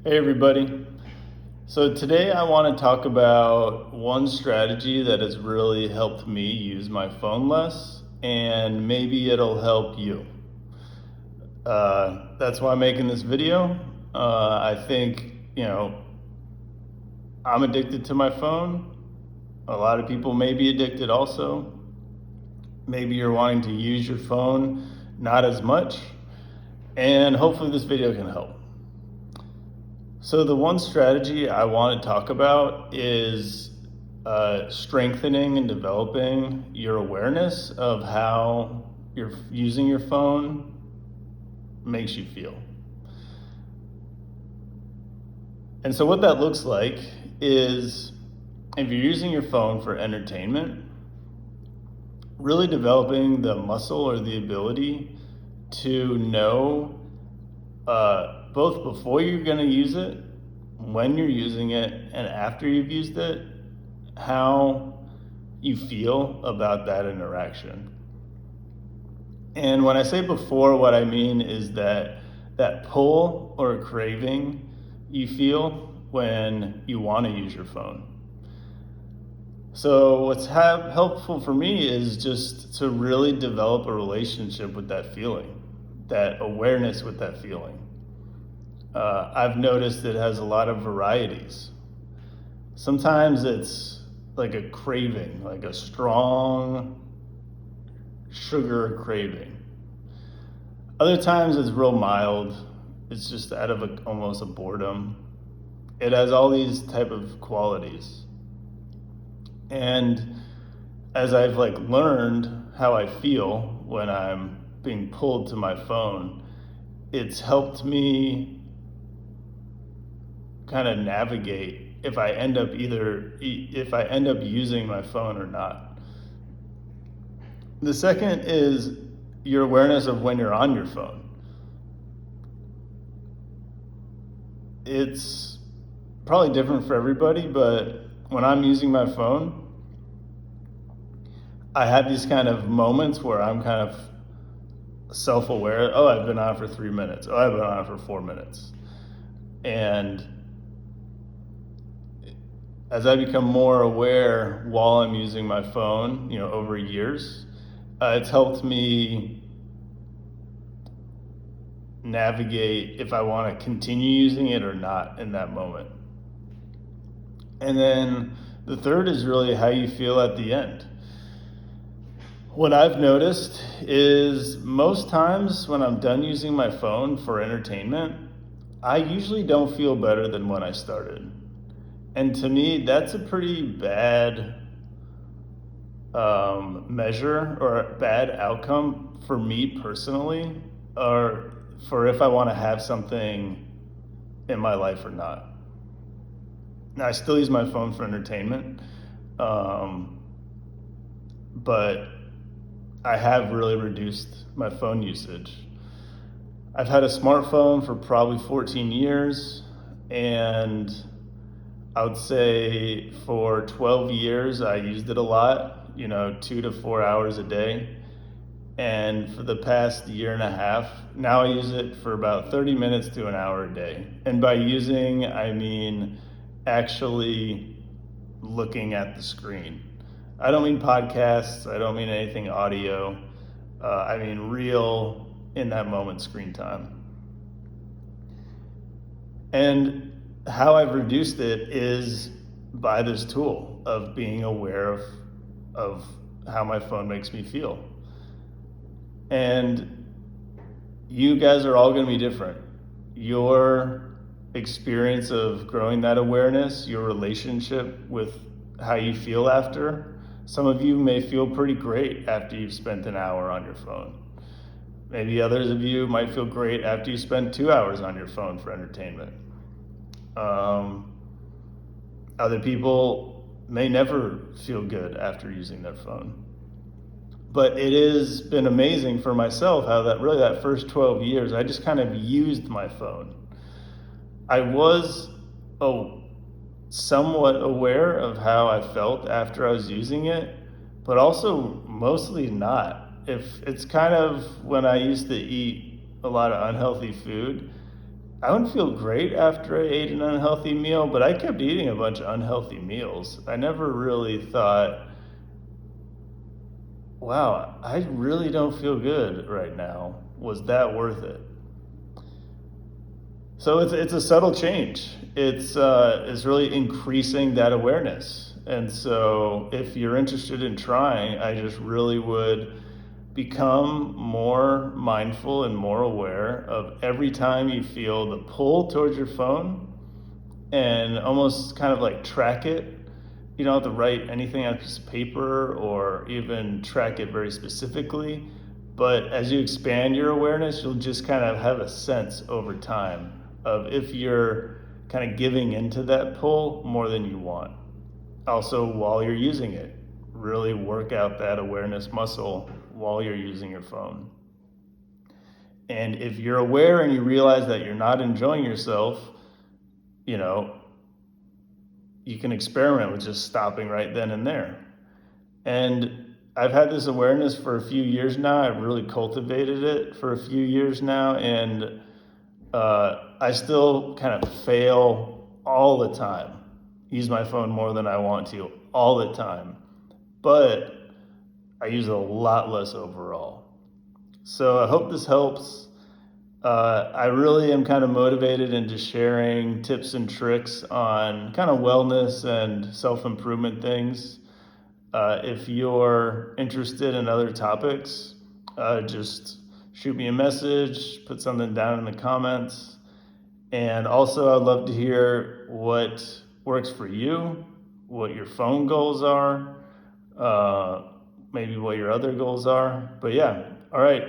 Hey everybody. So today I want to talk about one strategy that has really helped me use my phone less, and maybe it'll help you. That's why I'm making this video. I think, I'm addicted to my phone. A lot of people may be addicted also. Maybe you're wanting to use your phone not as much, and hopefully this video can help. So the one strategy I want to talk about is strengthening and developing your awareness of how you're using your phone makes you feel. And so what that looks like is, if you're using your phone for entertainment, really developing the muscle or the ability to know both before you're going to use it, when you're using it, and after you've used it, how you feel about that interaction. And when I say before, what I mean is that pull or craving you feel when you want to use your phone. So what's helpful for me is just to really develop a relationship with that feeling, that awareness with that feeling. I've noticed it has a lot of varieties. Sometimes it's like a craving, like a strong sugar craving. Other times it's real mild. It's just out of almost a boredom. It has all these type of qualities. And as I've learned how I feel when I'm being pulled to my phone, it's helped me kind of navigate if I end up using my phone or not. The second is your awareness of when you're on your phone. It's probably different for everybody, but when I'm using my phone, I have these kind of moments where I'm kind of self-aware. Oh, I've been on for 3 minutes. Oh, I've been on for 4 minutes. And as I become more aware while I'm using my phone, over years, it's helped me navigate if I want to continue using it or not in that moment. And then the third is really how you feel at the end. What I've noticed is most times when I'm done using my phone for entertainment, I usually don't feel better than when I started. And to me, that's a pretty bad measure or a bad outcome for me personally, or for if I want to have something in my life or not. Now, I still use my phone for entertainment, but I have really reduced my phone usage. I've had a smartphone for probably 14 years, and I would say for 12 years, I used it a lot, 2 to 4 hours a day. And for the past year and a half, now I use it for about 30 minutes to an hour a day. And by using, I mean actually looking at the screen. I don't mean podcasts. I don't mean anything audio. I mean real, in that moment, screen time. And how I've reduced it is by this tool of being aware of how my phone makes me feel. And you guys are all going to be different. Your experience of growing that awareness, your relationship with how you feel after. Some of you may feel pretty great after you've spent an hour on your phone. Maybe others of you might feel great after you spend 2 hours on your phone for entertainment. Other people may never feel good after using their phone. But it has been amazing for myself how that first 12 years, I just kind of used my phone. I was somewhat aware of how I felt after I was using it, but also mostly not. If it's kind of when I used to eat a lot of unhealthy food, I wouldn't feel great after I ate an unhealthy meal, but I kept eating a bunch of unhealthy meals. I never really thought, wow, I really don't feel good right now. Was that worth it? So it's a subtle change. It's really increasing that awareness. And so if you're interested in trying, I just really would become more mindful and more aware of every time you feel the pull towards your phone, and almost kind of like track it. You don't have to write anything on a piece of paper or even track it very specifically. But as you expand your awareness, you'll just kind of have a sense over time of if you're kind of giving into that pull more than you want. Also, while you're using it, really work out that awareness muscle while you're using your phone. And if you're aware and you realize that you're not enjoying yourself, you know, you can experiment with just stopping right then and there. And I've had this awareness for a few years now. I've really cultivated it for a few years now. And I still kind of fail all the time, use my phone more than I want to all the time. But I use it a lot less overall. So I hope this helps. I really am kind of motivated into sharing tips and tricks on kind of wellness and self-improvement things. If you're interested in other topics, just shoot me a message, put something down in the comments. And also, I'd love to hear what works for you, what your phone goals are, maybe what your other goals are. But yeah, all right.